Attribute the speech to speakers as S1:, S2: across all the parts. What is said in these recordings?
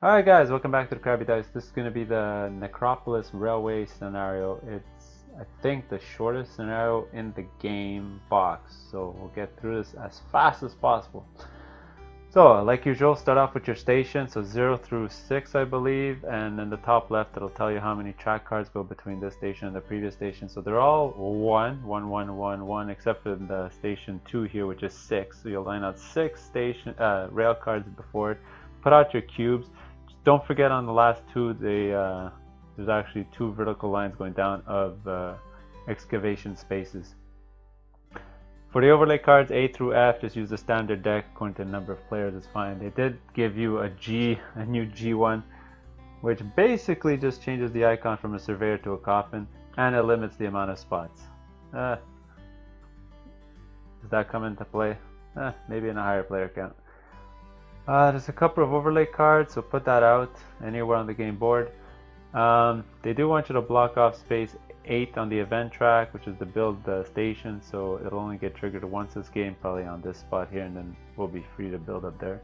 S1: Alright guys, welcome back to the Krabby Dice. This is going to be the Necropolis Railway scenario. It's, I think, the shortest scenario in the game box. So we'll get through this as fast as possible. So, like usual, start off with your station. So 0 through 6, I believe. And in the top left, it'll tell you how many track cards go between this station and the previous station. So they're all 1, 1, 1, 1, 1, except for the station 2 here, which is 6. So you'll line out 6 rail cards before it. Put out your cubes. Don't forget on the last two, there's actually 2 vertical lines going down of excavation spaces. For the overlay cards, A through F, just use the standard deck according to the number of players is fine. They did give you a new G1, which basically just changes the icon from a surveyor to a coffin, and it limits the amount of spots. Does that come into play? Maybe in a higher player count. There's a couple of overlay cards, so put that out anywhere on the game board. They do want you to block off space 8 on the event track, which is the build station, so it'll only get triggered once this game, probably on this spot here, and then we'll be free to build up there.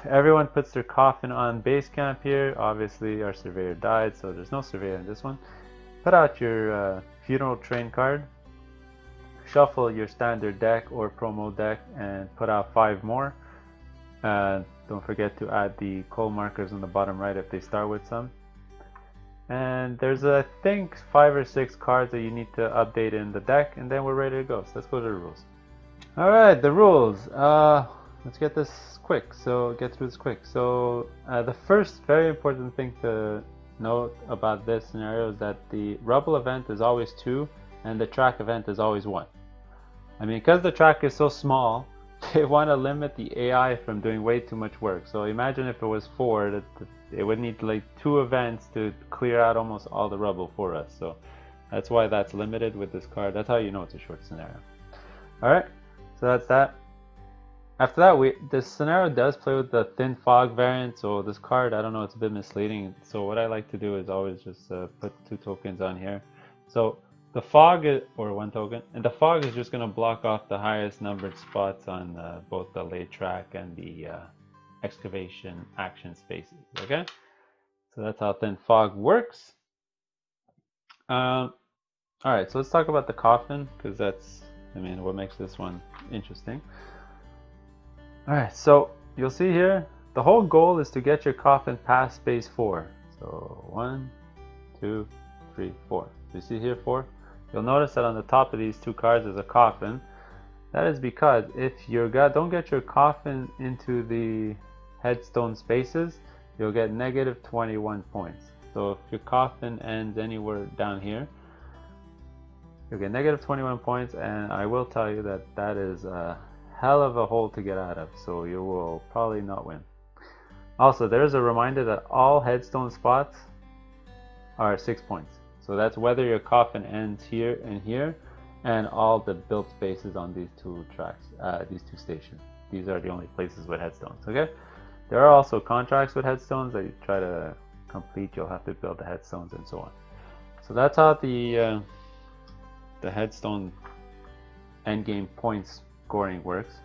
S1: Everyone puts their coffin on base camp here. Obviously our surveyor died, so there's no surveyor in this one. Put out your funeral train card. Shuffle your standard deck or promo deck and put out 5 more. Don't forget to add the coal markers on the bottom right if they start with some. And there's, I think, 5 or 6 cards that you need to update in the deck, and then we're ready to go. So let's go to the rules. Alright, the rules. Let's get this quick. Get through this quick. So the first very important thing to note about this scenario is that the rubble event is always 2 and the track event is always 1. I mean, because the track is so small, they want to limit the AI from doing way too much work. So imagine if it was 4, it would need like 2 events to clear out almost all the rubble for us. So that's why that's limited with this card. That's how you know it's a short scenario. Alright, so that's that. After that, this scenario does play with the thin fog variant. So this card, I don't know, it's a bit misleading. So what I like to do is always just put 2 tokens on here. So the fog is, or 1 token, and the fog is just going to block off the highest numbered spots on both the lay track and the excavation action spaces. Okay, so that's how thin fog works. All right, so let's talk about the coffin, because that's, I mean, what makes this one interesting. All right, so you'll see here, the whole goal is to get your coffin past space 4. So 1, 2, 3, 4. You see here 4? You'll notice that on the top of these 2 cards is a coffin. That is because if you don't get your coffin into the headstone spaces, you'll get negative 21 points. So if your coffin ends anywhere down here, you'll get negative 21 points, and I will tell you that that is a hell of a hole to get out of, so you will probably not win. Also, there's a reminder that all headstone spots are 6 points. So that's whether your coffin ends here and here, and all the built spaces on these 2 tracks, these 2 stations. These are the only places with headstones, okay? There are also contracts with headstones that you try to complete. You'll have to build the headstones and so on. So that's how the headstone endgame points scoring works.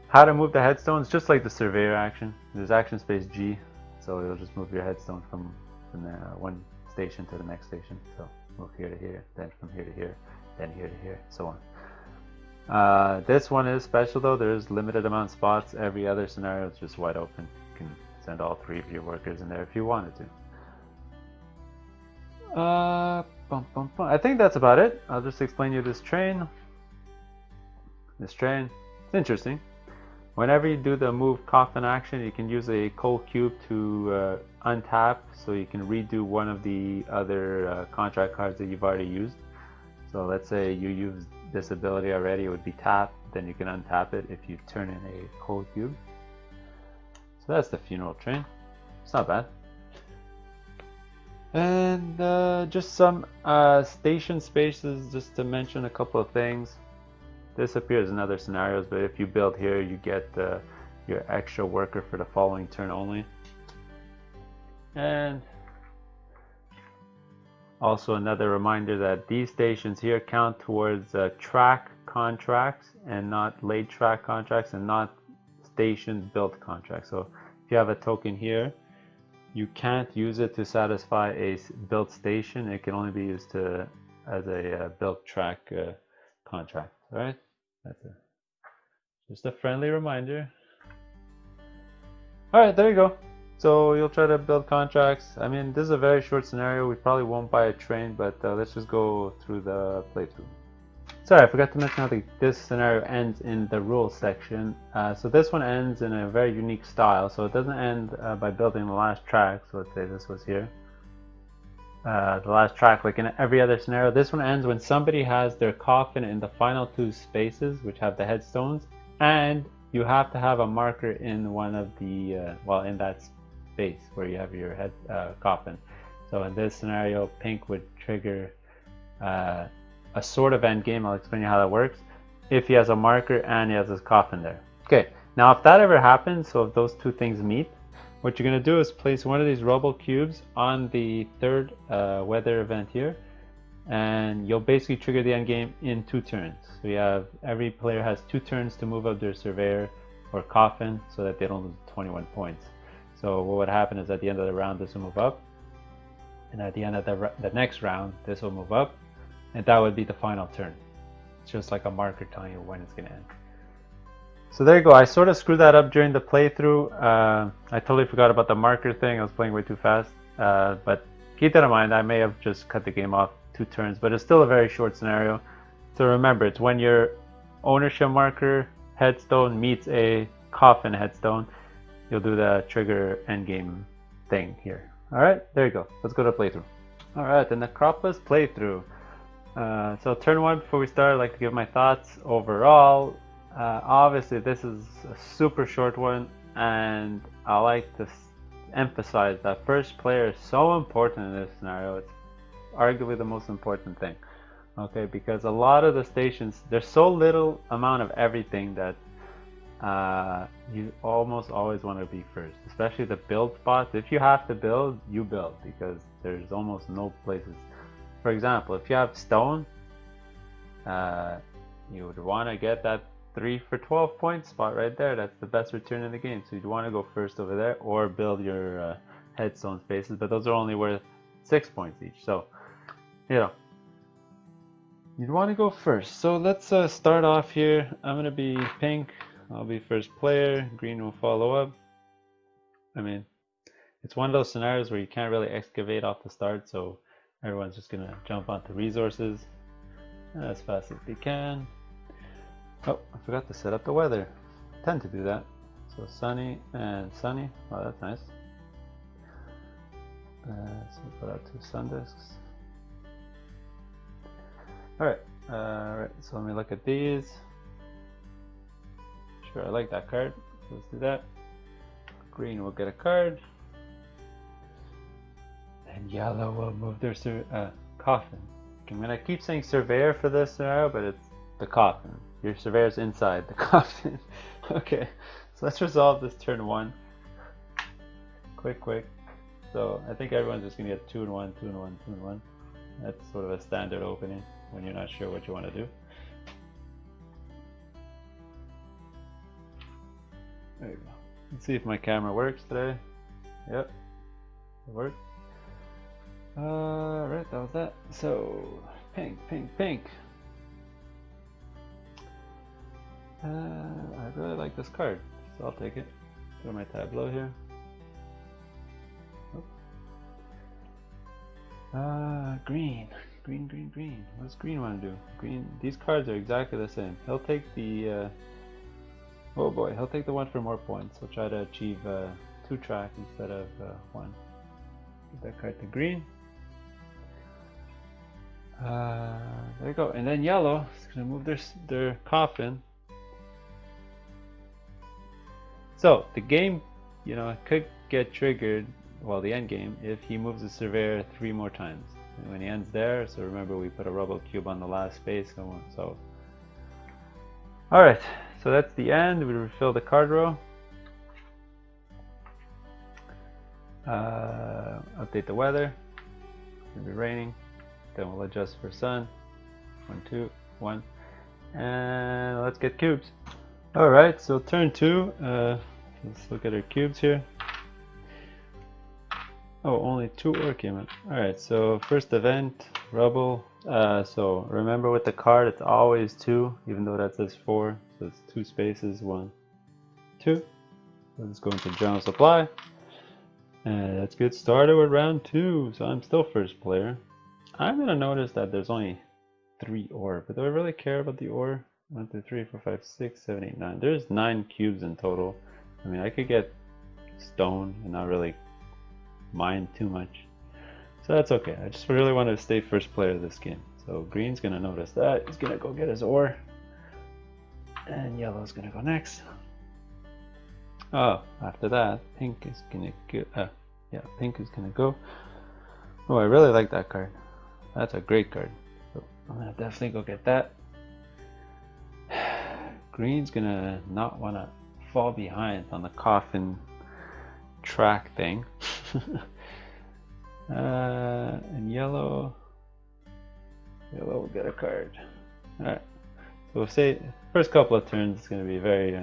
S1: How to move the headstones, just like the surveyor action. There's action space G, so you'll just move your headstone from one station to the next station. So move here to here, then from here to here, then here to here, so on. This one is special though. There's limited amount of spots. Every other scenario is just wide open. You can send all 3 of your workers in there if you wanted to. I think that's about it. I'll just explain you this train. This train, it's interesting. Whenever you do the move coffin action, you can use a coal cube to untap, so you can redo one of the other contract cards that you've already used. So let's say you used this ability already, it would be tapped, then you can untap it if you turn in a coal cube. So that's the funeral train. It's not bad. And just some station spaces, just to mention a couple of things. This appears in other scenarios, but if you build here, you get your extra worker for the following turn only. And also another reminder that these stations here count towards track contracts and not late track contracts, and not station build contract. So if you have a token here, you can't use it to satisfy a build station. It can only be used as a build track contract. All right, that's just a friendly reminder. All right, there you go. So you'll try to build contracts. I mean, this is a very short scenario. We probably won't buy a train, but let's just go through the playthrough. Sorry, I forgot to mention how this scenario ends in the rules section. So this one ends in a very unique style. So it doesn't end by building the last track. So let's say this was here. The last track, like in every other scenario, this one ends when somebody has their coffin in the final two spaces, which have the headstones, and you have to have a marker in one of the, well, in that space where you have your head coffin. So in this scenario, pink would trigger a sort of end game. I'll explain you how that works. If he has a marker and he has his coffin there. Okay, now if that ever happens, so if those two things meet, what you're going to do is place one of these rubble cubes on the third weather event here, and you'll basically trigger the end game in 2 turns. So you have, every player has 2 turns to move up their surveyor or coffin so that they don't lose 21 points. So what would happen is at the end of the round this will move up, and at the end of the next round this will move up, and that would be the final turn. It's just like a marker telling you when it's going to end. So there you go. I sort of screwed that up during the playthrough. I totally forgot about the marker thing. I was playing way too fast. But keep that in mind. I may have just cut the game off 2 turns, but it's still a very short scenario. So remember, it's when your ownership marker headstone meets a coffin headstone, you'll do the trigger endgame thing here. Alright, there you go. Let's go to playthrough. Alright, the Necropolis playthrough. So turn 1, before we start, I'd like to give my thoughts overall. Obviously this is a super short one, and I like to emphasize that first player is so important in this scenario. It's arguably the most important thing, okay, because a lot of the stations, there's so little amount of everything that you almost always want to be first, especially the build spots. If you have to build, you build, because there's almost no places. For example, if you have stone, you would want to get that 3 for 12 point spot right there. That's the best return in the game. So you'd want to go first over there, or build your headstone spaces, but those are only worth 6 points each. So, you know, you'd want to go first. So let's start off here. I'm going to be pink. I'll be first player. Green will follow up. I mean, it's one of those scenarios where you can't really excavate off the start, so everyone's just going to jump onto resources as fast as they can. Oh, I forgot to set up the weather. I tend to do that. So sunny and sunny. Oh, that's nice. So put out 2 sun disks. Alright, so let me look at these. Sure, I like that card. So let's do that. Green will get a card. And yellow will move their coffin. I'm going to keep saying surveyor for this scenario, but it's the coffin. Your surveyor's inside the coffin. Okay, so let's resolve this turn 1. Quick. So I think everyone's just gonna get 2 and 1, 2 and 1, 2 and 1. That's sort of a standard opening when you're not sure what you want to do. There you go. Let's see if my camera works today. Yep, it worked. Right, that was that. So pink. I really like this card, so I'll take it. Throw my tableau here. Green. What does green want to do? Green. These cards are exactly the same. He'll take the. Oh boy, he'll take the 1 for more points. He'll try to achieve 2 track instead of 1. Give that card to green. There you go. And then yellow is gonna move their coffin. So the game, you know, could get triggered, well, the end game, if he moves the surveyor 3 more times. And when he ends there, so remember we put a rubble cube on the last space, so alright, so that's the end. We refill the card row. Update the weather. It's gonna be raining. Then we'll adjust for sun. 1, 2, 1. And let's get cubes. Alright, so turn 2. Let's look at our cubes here. Oh, only 2 ore came out. Alright, so first event, rubble. So remember with the card, it's always 2, even though that says 4. So it's 2 spaces, 1, 2. Let's go into general supply. And let's get started with round 2. So I'm still first player. I'm gonna notice that there's only 3 ore, but do I really care about the ore? 1, 2, 3, 4, 5, 6, 7, 8, 9. There's 9 cubes in total. I mean, I could get stone and not really mind too much. So that's okay. I just really want to stay first player of this game. So green's gonna notice that. He's gonna go get his ore. And yellow's gonna go next. Oh, after that, pink is gonna go. Yeah, pink is gonna go. Oh, I really like that card. That's a great card. So I'm gonna definitely go get that. Green's gonna not wanna fall behind on the coffin track thing. And yellow will get a card. Alright, so we'll say first couple of turns it's going to be very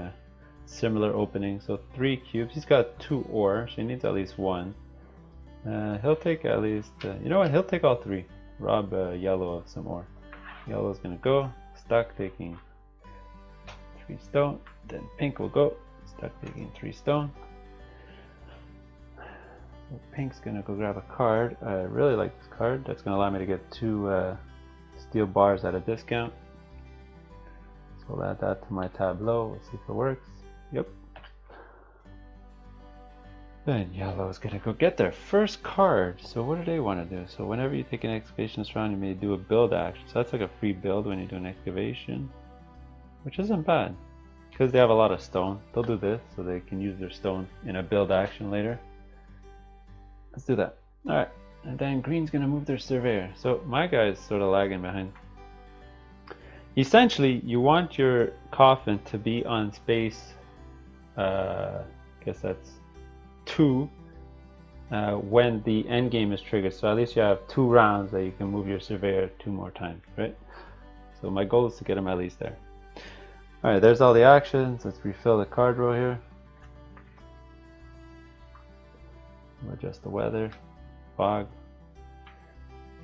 S1: similar opening. So 3 cubes. He's got 2 ore, so he needs at least 1. He'll take at least, you know what, he'll take all 3. Rob yellow of some ore. Yellow's going to go, stuck taking 3 stone. Then pink will go, stuck taking 3 stone. So pink's gonna go grab a card. I really like this card. That's gonna allow me to get 2 steel bars at a discount. So I'll add that to my tableau. We'll see if it works. Yep. Then yellow is gonna go get their first card. So what do they want to do? So whenever you take an excavation this round, you may do a build action. So that's like a free build when you do an excavation, which isn't bad because they have a lot of stone. They'll do this so they can use their stone in a build action later. Let's do that. Alright, and then green's gonna move their surveyor. So my guy's sort of lagging behind. Essentially, you want your coffin to be on space, I guess that's 2, when the end game is triggered. So at least you have 2 rounds that you can move your surveyor 2 more times, right? So my goal is to get him at least there. Alright, there's all the actions. Let's refill the card row here. We'll adjust the weather, fog,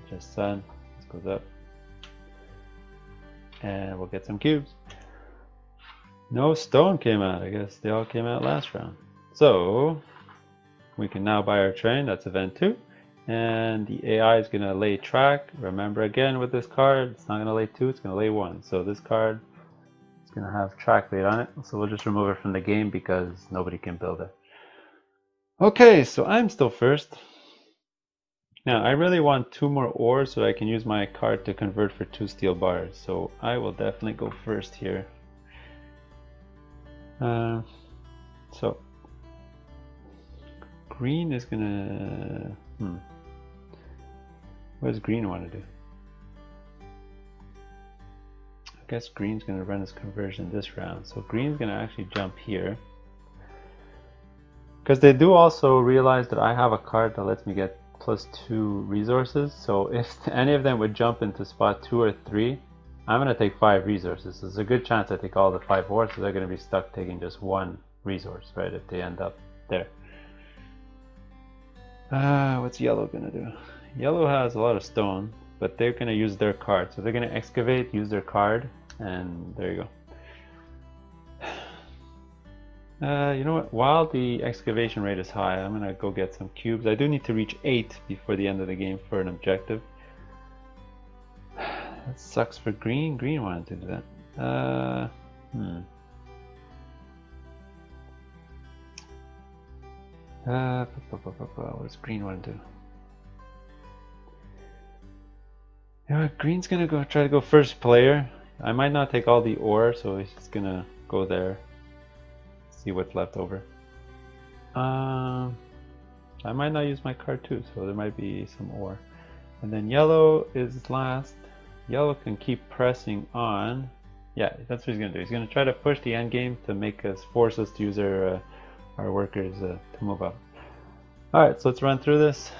S1: adjust sun, this goes up, and we'll get some cubes. No stone came out, I guess they all came out last round. So we can now buy our train, that's event 2, and the AI is gonna lay track. Remember again with this card, it's not gonna lay 2, it's gonna lay 1. So this card is gonna have track laid on it, so we'll just remove it from the game because nobody can build it. Okay, so I'm still first. Now I really want 2 more ores so I can use my card to convert for 2 steel bars. So I will definitely go first here. So green is gonna. What does green want to do? I guess green's gonna run his conversion this round. So green's gonna actually jump here. Because they do also realize that I have a card that lets me get +2 resources. So if any of them would jump into spot 2 or 3, I'm going to take 5 resources. There's a good chance I take all the 5 ores, so they're going to be stuck taking just 1 resource, right, if they end up there. What's yellow going to do? Yellow has a lot of stone, but they're going to use their card. So they're going to excavate, use their card, and there you go. You know what, while the excavation rate is high, I'm gonna go get some cubes. I do need to reach 8 before the end of the game for an objective. That sucks for green. Green wanted to do that. What does green want to do? You know what, green's gonna go try to go first player. I might not take all the ore, so he's just gonna go there. See what's left over. I might not use my card too, so there might be some ore. And then yellow is last. Yellow can keep pressing on. Yeah, that's what he's gonna do. He's gonna try to push the end game to make us force us to use our workers to move up. All right, so let's run through this.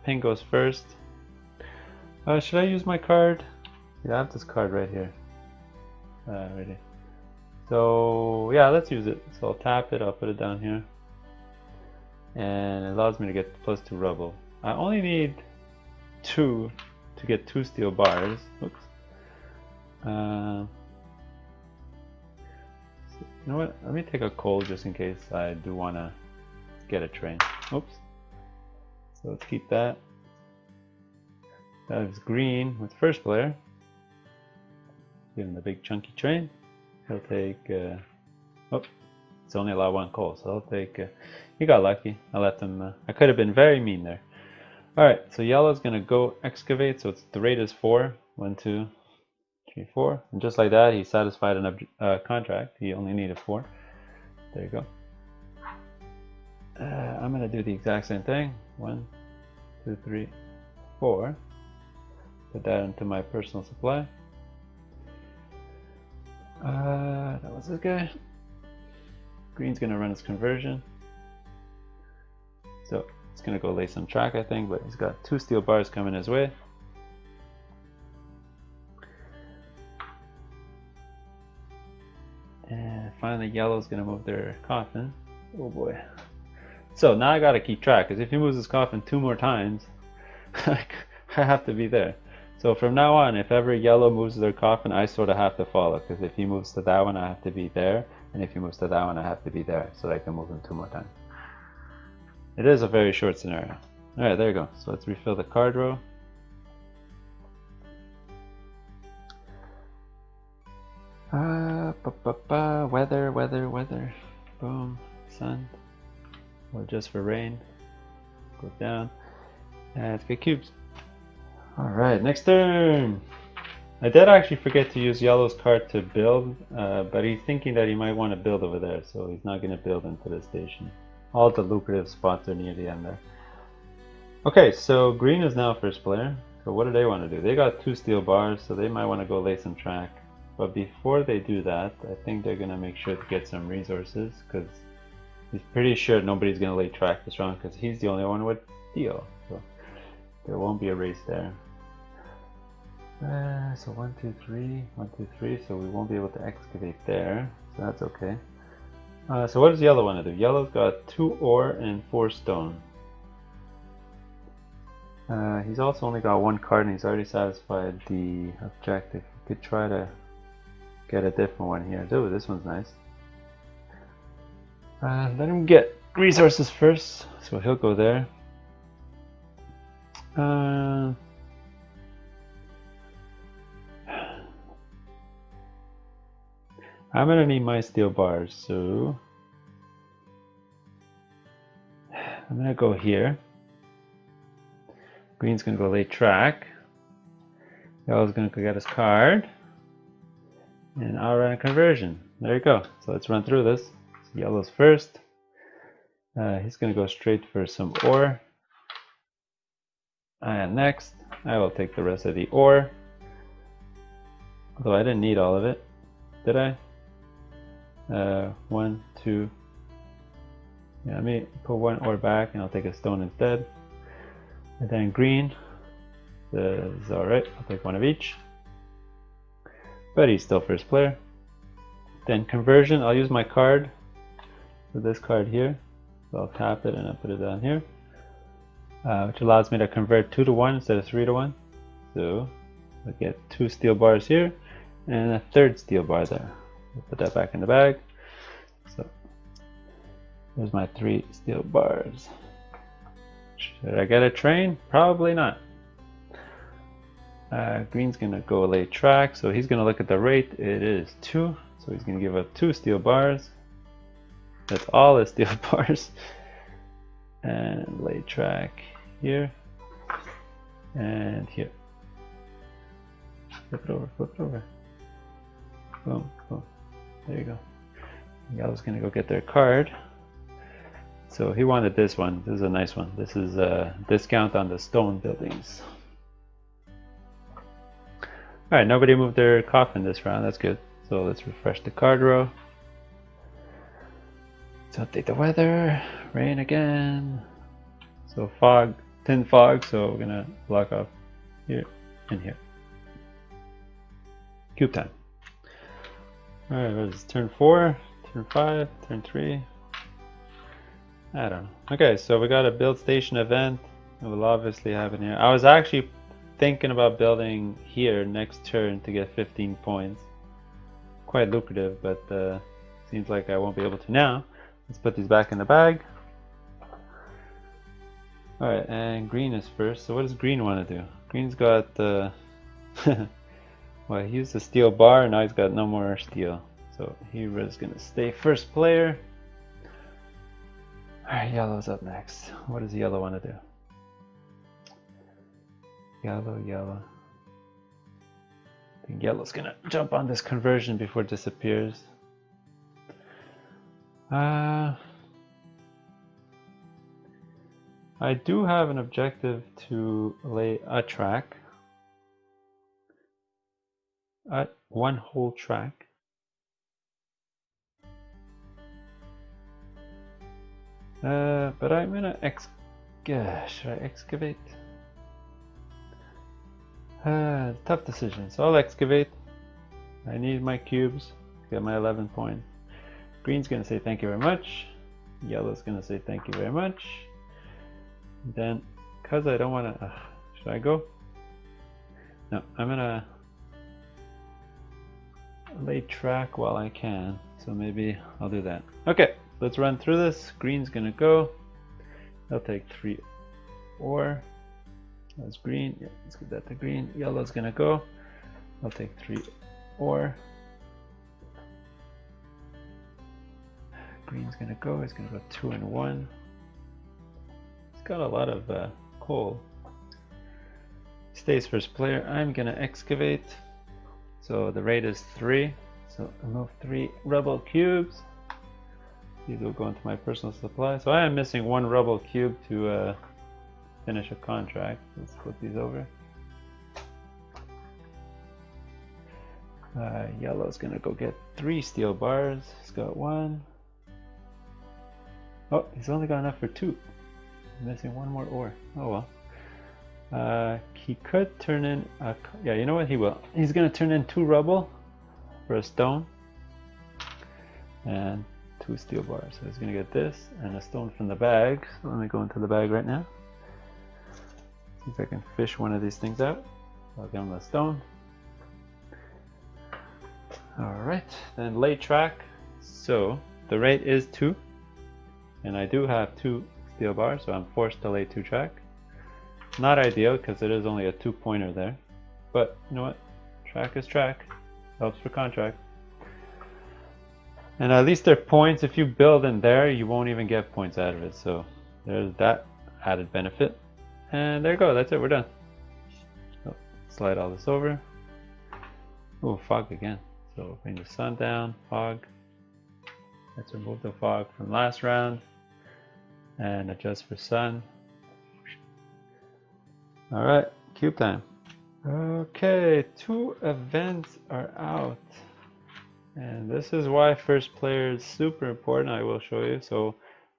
S1: Pink goes first. Should I use my card? Yeah, I have this card right here. Right here. So yeah, let's use it. So I'll tap it, I'll put it down here. And it allows me to get +2 rubble. I only need 2 to get 2 steel bars. Oops. You know what? Let me take a coal just in case I do want to get a train. Oops. So let's keep that. That is green with first player. Give him the big chunky train. He'll take. Oh, it's only allowed 1 coal, so I'll take. He got lucky. I left him. I could have been very mean there. Alright, so yellow's gonna go excavate, so the rate is 4. 1, 2, 3, 4. And just like that, he satisfied an contract. He only needed 4. There you go. I'm gonna do the exact same thing. 1, 2, 3, 4. Put that into my personal supply. That was this guy. Green's gonna run his conversion. So it's gonna go lay some track, I think, but he's got 2 steel bars coming his way. And finally yellow's gonna move their coffin. Oh boy. So now I gotta keep track, because if he moves his coffin 2 more times, I have to be there. So from now on, if ever yellow moves their coffin, I sort of have to follow, because if he moves to that one, I have to be there, and if he moves to that one, I have to be there, so I can move him 2 more times. It is a very short scenario. Alright, there you go. So let's refill the card row. Weather. Boom. Sun. Or just for rain. Go down. And let's get cubes. Alright, next turn! I did actually forget to use yellow's card to build, but he's thinking that he might want to build over there, so he's not going to build into the station. All the lucrative spots are near the end there. Okay, so green is now first player. So what do they want to do? They got 2 steel bars, so they might want to go lay some track. But before they do that, I think they're going to make sure to get some resources, because he's pretty sure nobody's going to lay track this round, because he's the only one with steel. So there won't be a race there. So 1, 2, 3, 1, 2, 3, so we won't be able to excavate there, so that's okay. So what does yellow want to do? Yellow's got 2 ore and 4 stone. He's also only got 1 card and he's already satisfied the objective. He could try to get a different one here. Oh, this one's nice. Let him get resources first, so he'll go there. I'm gonna need my steel bars, so I'm gonna go here. Green's gonna go lay track. Yellow's gonna go get his card. And I'll run a conversion. There you go. So let's run through this. So yellow's first. He's gonna go straight for some ore. And next, I will take the rest of the ore. Although I didn't need all of it. Did I? 1, 2. Yeah, let me put 1 ore back and I'll take a stone instead. And then green is alright, I'll take 1 of each. But he's still first player. Then conversion, I'll use my card. So this card here. So I'll tap it and I'll put it down here. Which allows me to convert 2 to 1 instead of 3 to 1. So I'll get 2 steel bars here and a 3rd steel bar there. We'll put that back in the bag. So there's my 3 steel bars. Should I get a train? Probably not. Green's gonna go lay track, so he's gonna look at the rate. It is 2, so he's gonna give up 2 steel bars. That's all his steel bars. And lay track here and here. Flip it over, flip it over. Boom, boom. There you go. Yellow's gonna go get their card. So he wanted this one. This is a nice one. This is a discount on the stone buildings. Alright, nobody moved their coffin this round. That's good. So let's refresh the card row. Let's update the weather. Rain again. So fog, thin fog. So we're gonna block off here and here. Cube time. Alright, what is this? Turn 4, turn 5, turn 3. I don't know. Okay, so we got a build station event. It will obviously happen here. I was actually thinking about building here next turn to get 15 points. Quite lucrative, but seems like I won't be able to now. Let's put these back in the bag. Alright, and green is first. So what does green want to do? Green's got well, he used the steel bar, now he's got no more steel. So he was gonna stay first player. Alright, yellow's up next. What does yellow want to do? Yellow. I think yellow's gonna jump on this conversion before it disappears. I do have an objective to lay a track. One whole track. But I'm gonna should I excavate? Tough decision. So I'll excavate. I need my cubes to get my 11 points. Green's gonna say thank you very much. Yellow's gonna say thank you very much. Then, cause I don't wanna, should I go? No, I'm gonna lay track while I can. So maybe I'll do that. Okay. Let's run through this. Green's gonna go. I'll take 3 ore. That's green. Yeah, let's give that to green. Yellow's gonna go. I'll take 3 ore. Green's gonna go. He's gonna go 2 and 1. He's got a lot of coal. Stays first player. I'm gonna excavate. So the rate is 3. So I move 3 rubble cubes. These will go into my personal supply. So I am missing 1 rubble cube to finish a contract. Let's flip these over. Yellow's gonna go get 3 steel bars. He's got 1. Oh, he's only got enough for 2. I'm missing 1 more ore. Oh well. He could turn in a, yeah, you know what, he will. He's gonna turn in 2 rubble for a stone. And 2 steel bars. So he's gonna get this and a stone from the bag. So let me go into the bag right now. See if I can fish one of these things out. I'll give him a stone. Alright, then lay track. So the rate is 2. And I do have 2 steel bars, so I'm forced to lay 2 track. Not ideal because it is only a 2-pointer there. But you know what? Track is track. Helps for contract. And at least they're points. If you build in there, you won't even get points out of it. So there's that added benefit. And there you go. That's it. We're done. So slide all this over. Oh, fog again. So bring the sun down. Fog. Let's remove the fog from last round. And adjust for sun. Alright. Cube time. Okay. 2 events are out. And this is why first player is super important. I will show you. So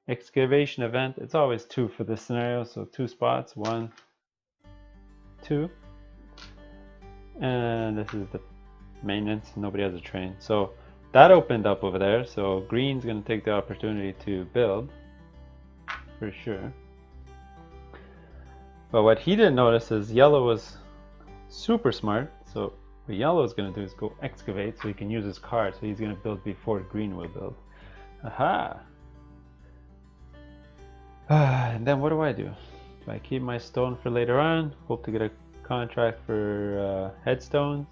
S1: excavation event, it's always 2 for this scenario. So 2 spots, 1, 2. And this is the maintenance. Nobody has a train. So that opened up over there. So green's going to take the opportunity to build for sure. But what he didn't notice is yellow was super smart. So what yellow is going to do is go excavate so he can use his card. So he's going to build before green will build. Aha! And then what do? I keep my stone for later on. Hope to get a contract for headstones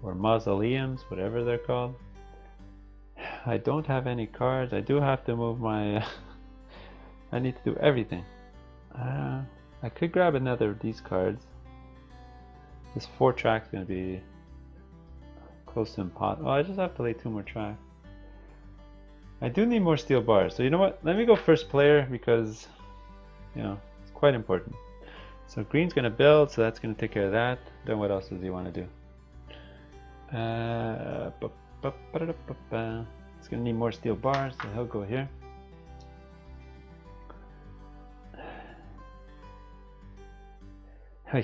S1: or mausoleums, whatever they're called. I don't have any cards. I do have to move my... I need to do everything. I could grab another of these cards. This 4 track is going to be close to impossible. Oh, I just have to lay 2 more tracks. I do need more steel bars. So you know what? Let me go first player because, you know, it's quite important. So green's going to build, so that's going to take care of that. Then what else does he want to do? It's going to need more steel bars, so he'll go here.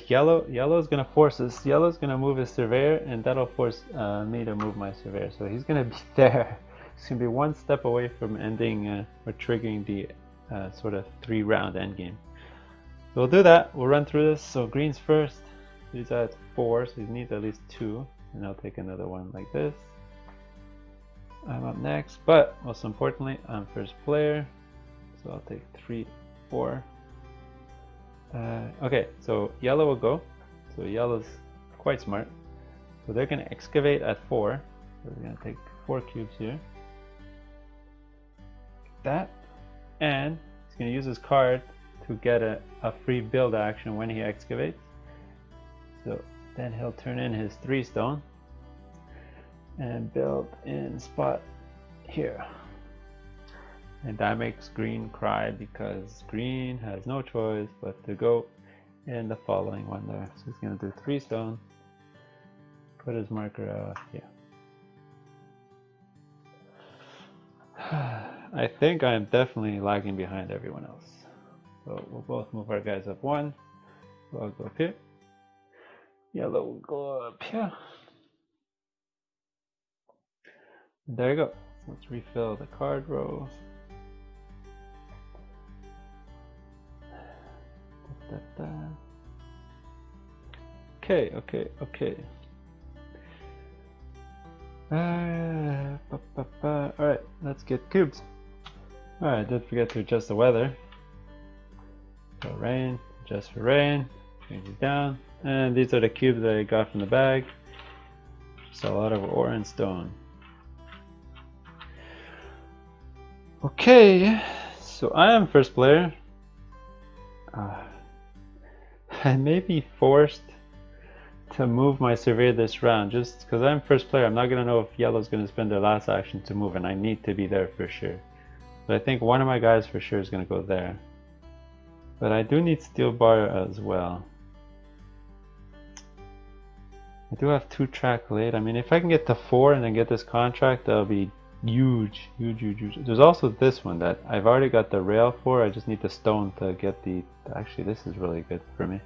S1: Yellow's gonna force us. Yellow's gonna move his surveyor, and that'll force me to move my surveyor. So he's gonna be there. He's gonna be one step away from ending or triggering the sort of 3-round endgame. So we'll do that. We'll run through this. So green's first. He's at 4, so he needs at least 2, and I'll take another one like this. I'm up next, but most importantly, I'm first player, so I'll take 3, 4. Okay, so yellow will go. So yellow's quite smart. So they're going to excavate at 4. So we're going to take 4 cubes here. Like that. And he's going to use his card to get a free build action when he excavates. So then he'll turn in his 3 stone and build in spot here. And that makes green cry because green has no choice but to go in the following one there. So he's going to do 3 stone, put his marker here. I think I am definitely lagging behind everyone else. So we'll both move our guys up 1. So I'll go up here. Yellow will go up here. There you go. So let's refill the card row. Okay. Alright, let's get cubes. Alright, did forget to adjust the weather. So rain, adjust for rain, change it down. And these are the cubes that I got from the bag. Just a lot of ore and stone. Okay, so I am first player. I may be forced to move my surveyor this round just because I'm first player. I'm not going to know if yellow's going to spend their last action to move, and I need to be there for sure. But I think one of my guys for sure is going to go there. But I do need steel bar as well. I do have 2 track late. I mean, if I can get to 4 and then get this contract, that'll be huge. There's also this one that I've already got the rail for. I just need the stone to get the... Actually, this is really good for me.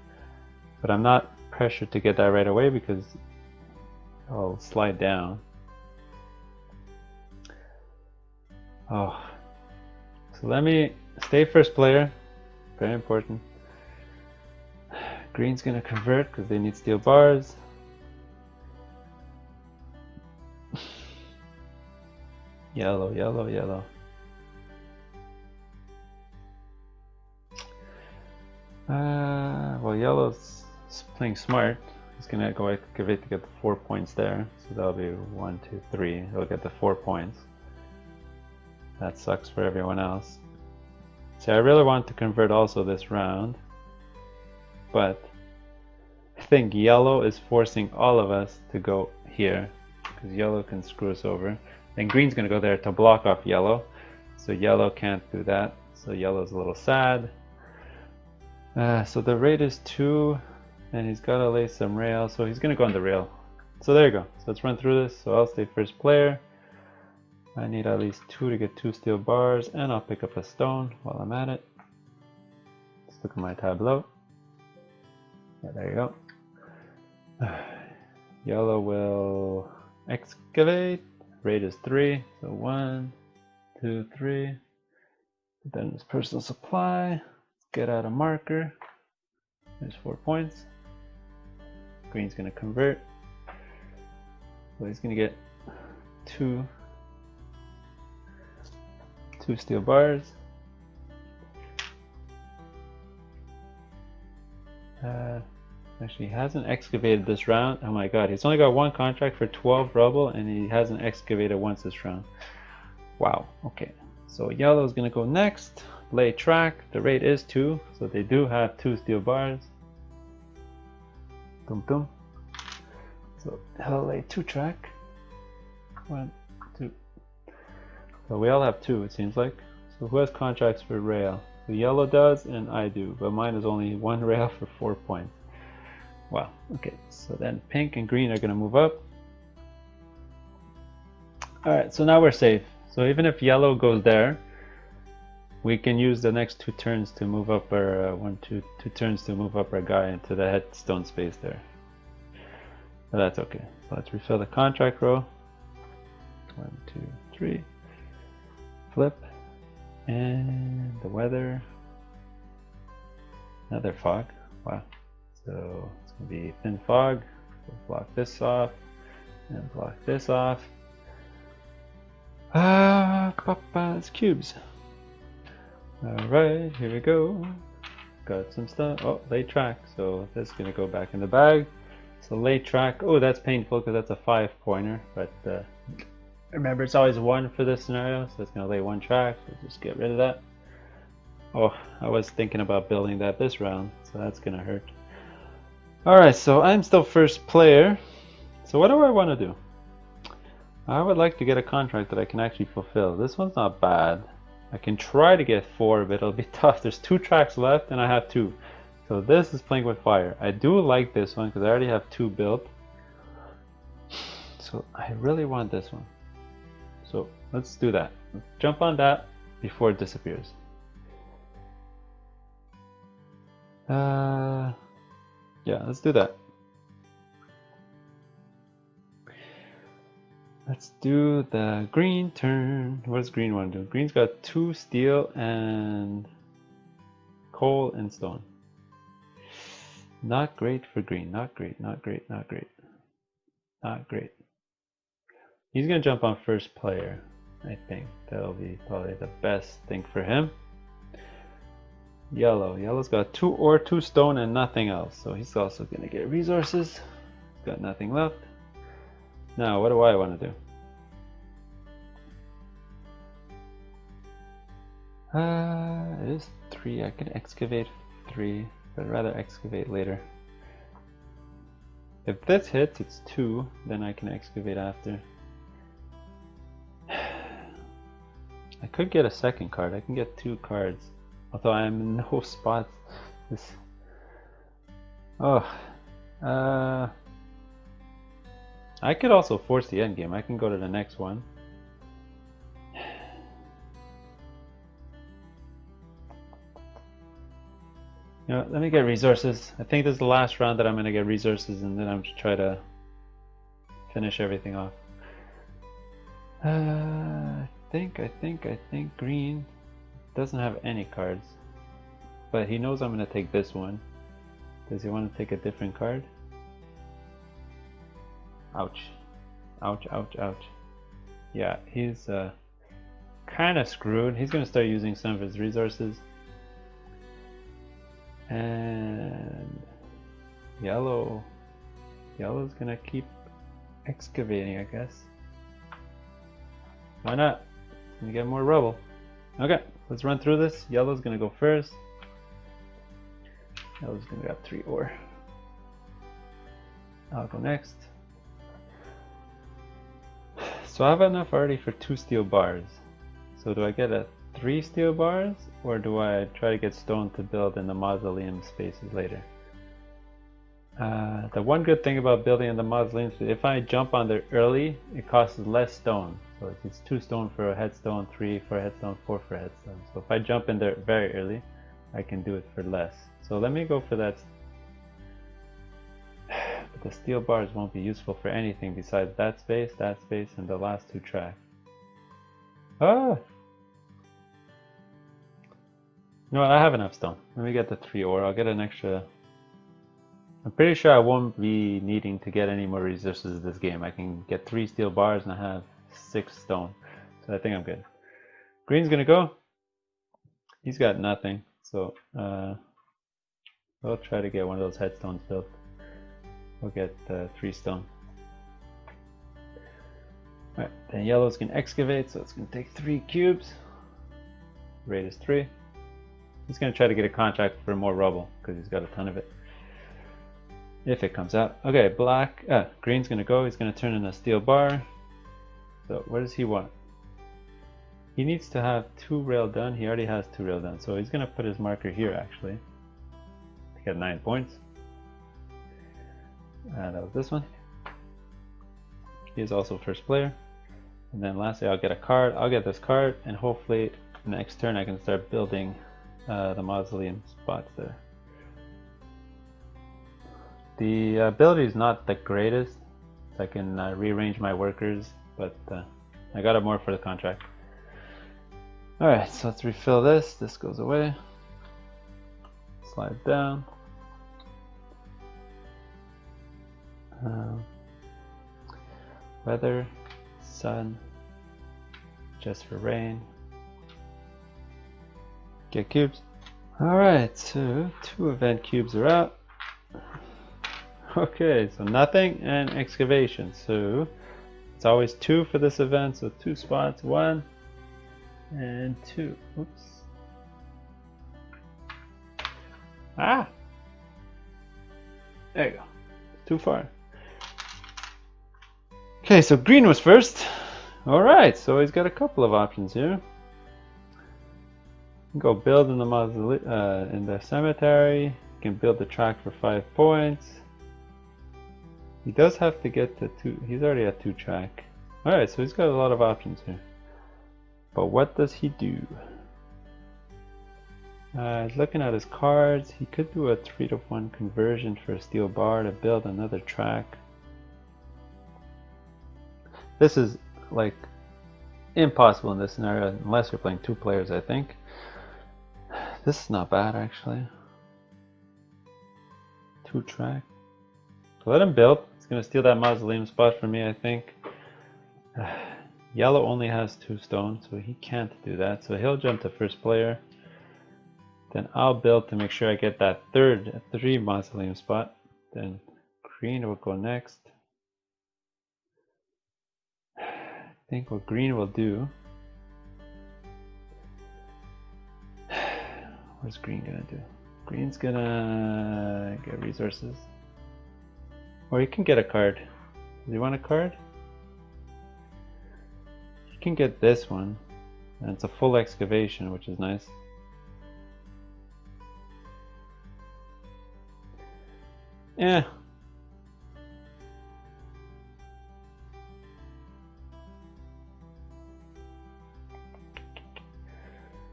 S1: But I'm not pressured to get that right away because I'll slide down. Oh. So let me stay first player. Very important. Green's gonna convert because they need steel bars. Yellow. Well, yellow's playing smart. He's gonna go excavate to get the 4 points there. So that'll be 1, 2, 3. He'll get the 4 points. That sucks for everyone else. See, I really want to convert also this round, but I think yellow is forcing all of us to go here because yellow can screw us over. Then green's gonna go there to block off yellow, so yellow can't do that. So yellow's a little sad. So the rate is 2, and he's gotta lay some rail, so he's gonna go on the rail. So there you go. So let's run through this. So I'll stay first player. I need at least 2 to get 2 steel bars, and I'll pick up a stone while I'm at it. Let's look at my tableau. Yeah, there you go. Yellow will excavate. Rate is 3, so 1, 2, 3. Then it's personal supply. Let's get out a marker. There's 4 points. Green's gonna convert. So he's gonna get 2 steel bars. Actually, he hasn't excavated this round. Oh my god, he's only got 1 contract for 12 rubble, and he hasn't excavated once this round. Wow, okay. So yellow is going to go next. Lay track. The rate is 2, so they do have 2 steel bars. Dum. So he'll lay 2 track. 1, 2. So we all have 2, it seems like. So who has contracts for rail? So yellow does, and I do, but mine is only 1 rail for 4 points. Wow, okay, so then pink and green are going to move up. Alright, so now we're safe. So even if yellow goes there, We can use the next 2 turns to move up our 2 turns to move up our guy into the headstone space there. But that's okay. So let's refill the contract row. 1, 2, 3. Flip. And the weather. Another fog. Wow. So it's going to be thin fog. We'll block this off. And block this off. It's cubes. Alright, here we go. Got some stuff. Oh, late track. So this is going to go back in the bag. So late track. Oh, that's painful because that's a 5-pointer. But remember, it's always 1 for this scenario. So it's going to lay 1 track. So just get rid of that. Oh, I was thinking about building that this round. So that's going to hurt. Alright, so I'm still first player. So what do I want to do? I would like to get a contract that I can actually fulfill. This one's not bad. I can try to get 4, but it'll be tough. There's 2 tracks left and I have 2. So this is playing with fire. I do like this one because I already have 2 built. So I really want this one. So let's do that. Let's jump on that before it disappears. Yeah, let's do that. Let's do the green turn. What does green want to do? Green's got 2 steel and coal and stone. Not great for green. Not great, not great, not great. Not great. He's going to jump on first player, I think. That'll be probably the best thing for him. Yellow. Yellow's got 2 ore, 2 stone, and nothing else. So he's also going to get resources. He's got nothing left. Now, what do I want to do? It is 3. I can excavate 3, but I'd rather excavate later. If this hits, it's 2, then I can excavate after. I could get a second card. I can get 2 cards, although I am in no spots. This. Oh. I could also force the end game. I can go to the next one. You know, let me get resources. I think this is the last round that I'm going to get resources, and then I'm going to try to finish everything off. I think green doesn't have any cards, but he knows I'm going to take this one. Does he want to take a different card? Ouch. Ouch, ouch, ouch. Yeah, he's kind of screwed. He's going to start using some of his resources. And yellow's going to keep excavating, I guess. Why not? It's going to get more rubble. Okay, let's run through this. Yellow's going to go first. Yellow's going to grab 3 ore. I'll go next. So I have enough already for 2 steel bars. So do I get a 3 steel bars, or do I try to get stone to build in the mausoleum spaces later? The one good thing about building in the mausoleum space, if I jump on there early, it costs less stone. So it's 2 stone for a headstone, 3 for a headstone, 4 for a headstone. So if I jump in there very early, I can do it for less. So let me go for that. But the steel bars won't be useful for anything besides that space, and the last 2 tracks. Ah! You know what, I have enough stone. Let me get the 3 ore. I'll get an extra. I'm pretty sure I won't be needing to get any more resources this game. I can get 3 steel bars and I have 6 stone. So I think I'm good. Green's gonna go. He's got nothing. So I'll try to get one of those headstones built. We'll get 3 stone. Alright, then yellow's can excavate, so it's gonna take 3 cubes. Rate is 3. He's gonna try to get a contract for more rubble because he's got a ton of it. If it comes out. Okay, green's gonna go. He's gonna turn in a steel bar. So what does he want? He needs to have 2 rail done. He already has 2 rail done, so he's gonna put his marker here actually to get 9 points. That was this one. He is also first player. And then lastly, I'll get a card. I'll get this card, and hopefully next turn I can start building the mausoleum spots there. The ability is not the greatest. I can rearrange my workers, but I got it more for the contract. Alright, so let's refill this. This goes away. Slide down. Weather, sun, just for rain. Get cubes. Alright, so 2 event cubes are out. Okay, so nothing and excavation. So it's always 2 for this event, so 2 spots, 1 and 2. Oops. Ah! There you go. Too far. Okay, so green was first. Alright, so he's got a couple of options here. Go build in the mausoleum, in the cemetery. You can build the track for 5 points. He does have to get to 2. He's already at 2 track. Alright, so he's got a lot of options here. But what does he do? Looking at his cards, he could do a 3-to-1 conversion for a steel bar to build another track. This is like impossible in this scenario unless you're playing 2 players, I think. This is not bad actually. 2 track. So let him build. He's gonna steal that mausoleum spot from me, I think. Yellow only has 2 stones, so he can't do that. So he'll jump to first player. Then I'll build to make sure I get that 3 mausoleum spot. Then green will go next. I think what green will do. What's green gonna do? Green's gonna get resources. Or you can get a card. Do you want a card? You can get this one. And it's a full excavation, which is nice. Yeah.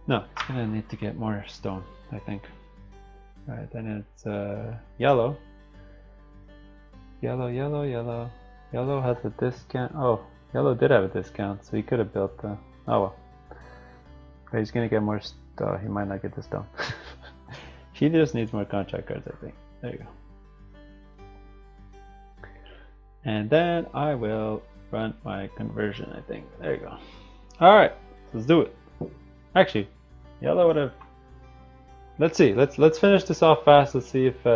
S1: No, it's gonna need to get more stone, I think. Alright, then it's yellow. Yellow, yellow, yellow. Yellow has a discount. Oh, yellow did have a discount, so he could have built the. Oh well. But he's gonna get more stone. He might not get the stone. He just needs more contract cards, I think. There you go. And then I will run my conversion, I think. There you go. Alright, let's do it. Actually, yellow would have. Let's see. Let's finish this off fast. Let's see if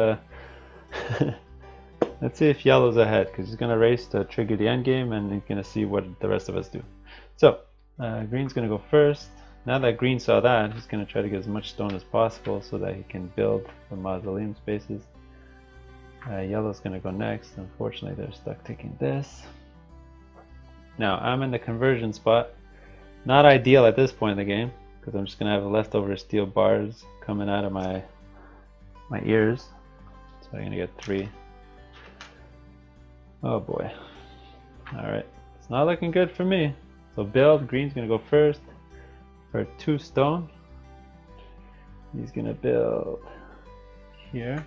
S1: let's see if yellow's ahead, because he's gonna race to trigger the end game, and he's gonna see what the rest of us do. So green's gonna go first. Now that green saw that, he's gonna try to get as much stone as possible so that he can build the mausoleum spaces. Yellow's gonna go next. Unfortunately, they're stuck taking this. Now I'm in the conversion spot. Not ideal at this point in the game, because I'm just gonna have leftover steel bars coming out of my ears. So I'm gonna get 3. Oh boy. Alright. It's not looking good for me. So build, green's gonna go first for 2 stone. He's gonna build here.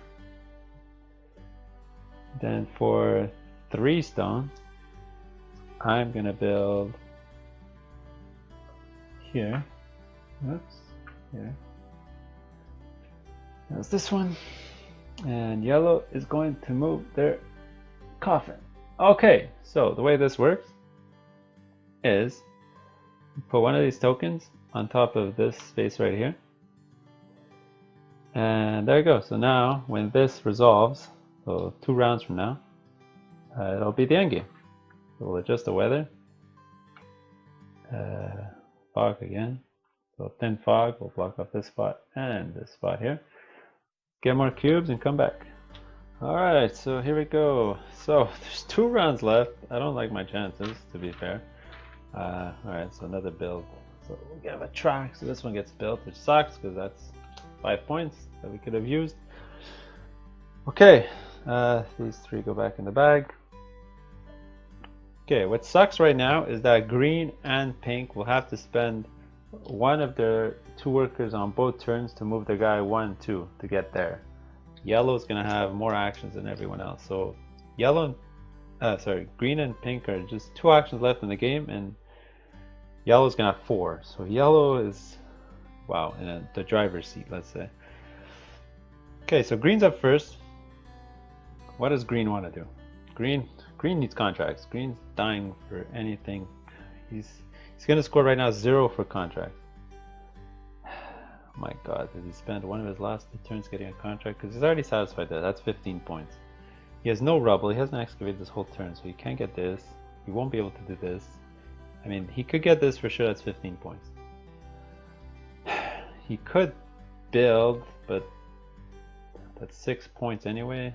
S1: Then for 3 stone, I'm gonna build here. Oops. Here. There's this one. And yellow is going to move their coffin. Okay, so the way this works is put one of these tokens on top of this space right here. And there you go. So now when this resolves, so 2 rounds from now, it'll be the end game. So we'll adjust the weather. Fog again. So thin fog will block off this spot and this spot here. Get more cubes and come back. Alright, so here we go. So there's 2 rounds left. I don't like my chances, to be fair. Alright, so another build. So we have a track, so this one gets built, which sucks because that's 5 points that we could have used. Okay, these 3 go back in the bag. Okay, what sucks right now is that green and pink will have to spend one of their 2 workers on both turns to move the guy 1, 2 to get there. Yellow's gonna have more actions than everyone else. So yellow, green and pink are just 2 actions left in the game, and yellow's gonna have 4. So yellow is, wow, in the driver's seat, let's say. Okay, so green's up first. What does green want to do? Green needs contracts. Green's dying for anything. He's gonna score right now 0 for contracts. My God, did he spend one of his last 2 turns getting a contract? Because he's already satisfied that. That's 15 points. He has no rubble. He hasn't excavated this whole turn, so he can't get this. He won't be able to do this. I mean, he could get this for sure. That's 15 points. He could build, but that's 6 points anyway.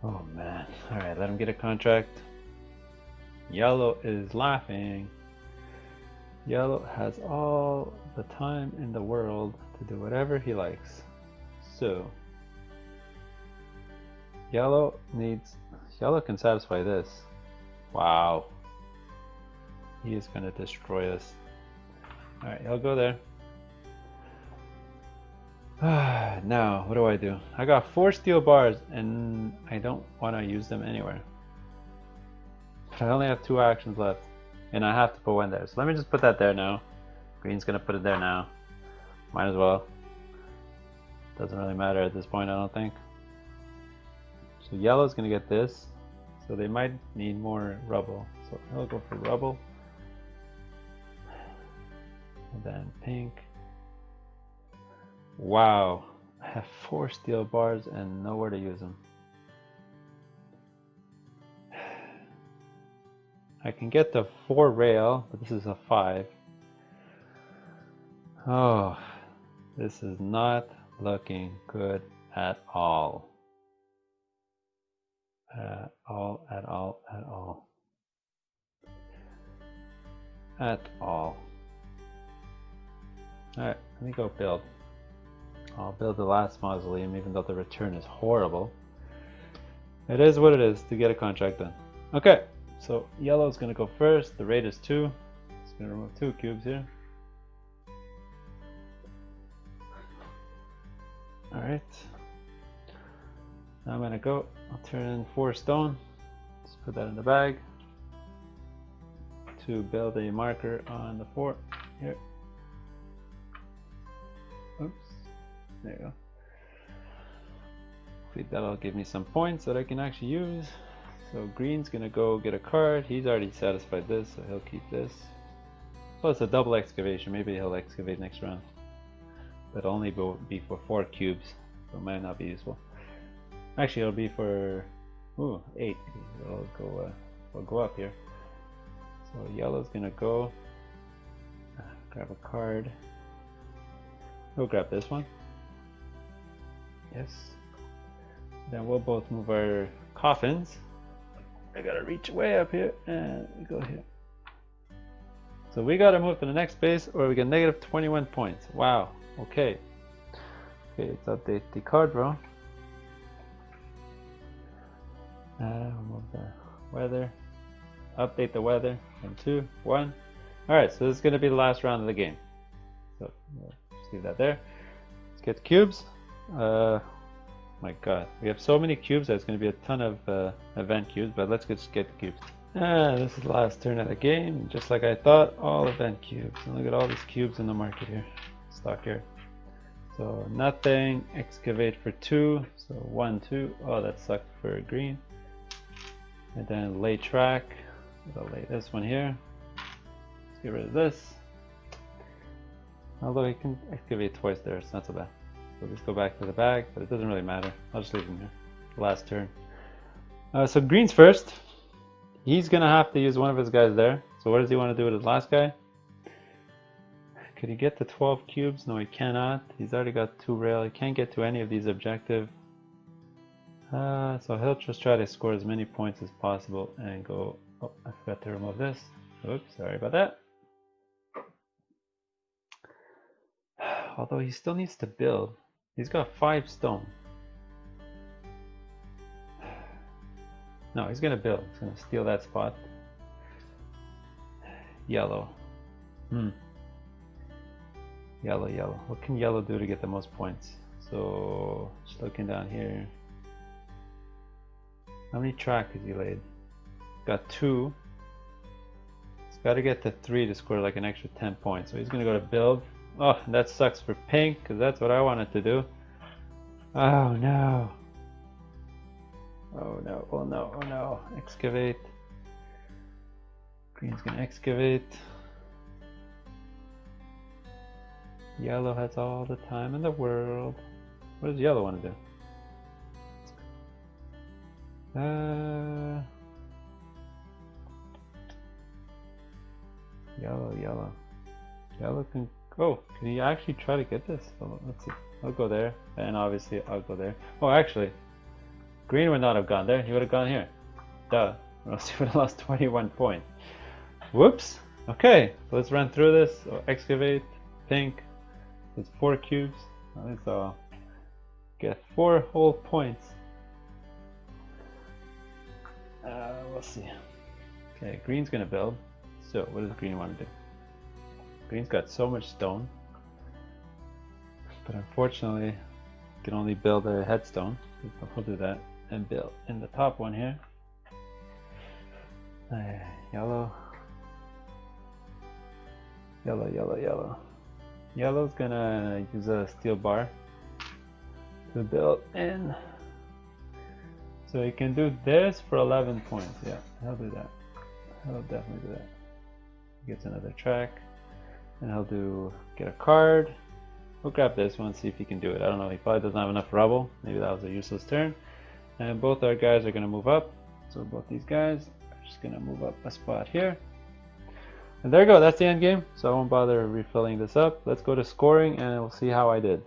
S1: Oh man. Alright, let him get a contract. Yellow is laughing. Yellow has all the time in the world to do whatever he likes. So yellow can satisfy this. Wow. He is gonna destroy us. Alright, he'll go there. Now, what do? I got 4 steel bars and I don't want to use them anywhere. But I only have 2 actions left and I have to put one there. So let me just put that there now. Green's gonna put it there now. Might as well. Doesn't really matter at this point, I don't think. So yellow's gonna get this. So they might need more rubble. So I'll go for rubble. And then pink. Wow, I have 4 steel bars and nowhere to use them. I can get the 4 rail, but this is a 5. Oh, this is not looking good at all. At all. Alright, let me go build. I'll build the last mausoleum even though the return is horrible. It is what it is to get a contract done. Okay, so yellow's gonna go first. The rate is 2. It's gonna remove 2 cubes here. Alright. Now I'm gonna go. I'll turn in 4 stone. Let's put that in the bag. To build a marker on the 4 here. Oops. There you go. Hopefully that'll give me some points that I can actually use. So green's gonna go get a card. He's already satisfied this, so he'll keep this. So it's a double excavation. Maybe he'll excavate next round. But only be for 4 cubes. So it might not be useful. Actually, it'll be for 8. We'll go up here. So yellow's gonna go grab a card. We'll grab this one. Yes. Then we'll both move our coffins. I gotta reach way up here and we go here. So we gotta move to the next space or we get negative 21 points. Wow. Okay. Okay, let's update the card row. Remove the weather. Update the weather. And 2, 1. Alright, so this is gonna be the last round of the game. So just leave that there. Let's get the cubes. My God, we have so many cubes that it's going to be a ton of event cubes, but let's just get the cubes. This is the last turn of the game, just like I thought, all event cubes. And look at all these cubes in the market here, stock here. So nothing, excavate for 2, so 1, 2, oh that sucked for green. And then lay track, I'll lay this one here. Let's get rid of this. Although you can excavate twice there, it's not so bad. So just go back to the bag, but it doesn't really matter. I'll just leave him here. Last turn. So green's first. He's gonna have to use one of his guys there. So what does he want to do with his last guy? Could he get to 12 cubes? No, he cannot. He's already got 2 rail. He can't get to any of these objectives. So he'll just try to score as many points as possible and go. Oh, I forgot to remove this. Oops, sorry about that. Although he still needs to build. He's got 5 stone. No, he's gonna build. He's gonna steal that spot. Yellow. Yellow, yellow. What can yellow do to get the most points? So, just looking down here. How many track has he laid? Got 2. He's got to get to 3 to score like an extra 10 points. So he's going to go to build. Oh, that sucks for pink because that's what I wanted to do. Oh no. Oh no, oh no, oh no. Excavate. Green's going to excavate. Yellow has all the time in the world. What does yellow want to do? Yellow, yellow. Yellow can go. Can he actually try to get this? Oh, let's see. I'll go there, and obviously I'll go there. Oh, actually, green would not have gone there. He would have gone here. Duh. Or else he would have lost 21 points. Whoops. Okay, so let's run through this. So excavate, pink. It's 4 cubes. Let's get 4 whole points. We'll see. Okay, green's gonna build. So what does green want to do? Green's got so much stone, but unfortunately can only build a headstone. We'll do that and build in the top one here. Yellow, yellow, yellow, yellow. Yellow's gonna use a steel bar to build in. So he can do this for 11 points. Yeah, he'll do that. He'll definitely do that. He gets another track. And he'll get a card. We'll grab this one, see if he can do it. I don't know, he probably doesn't have enough rubble. Maybe that was a useless turn. And both our guys are gonna move up. So both these guys are just gonna move up a spot here. And there you go, that's the end game. So I won't bother refilling this up. Let's go to scoring and we'll see how I did.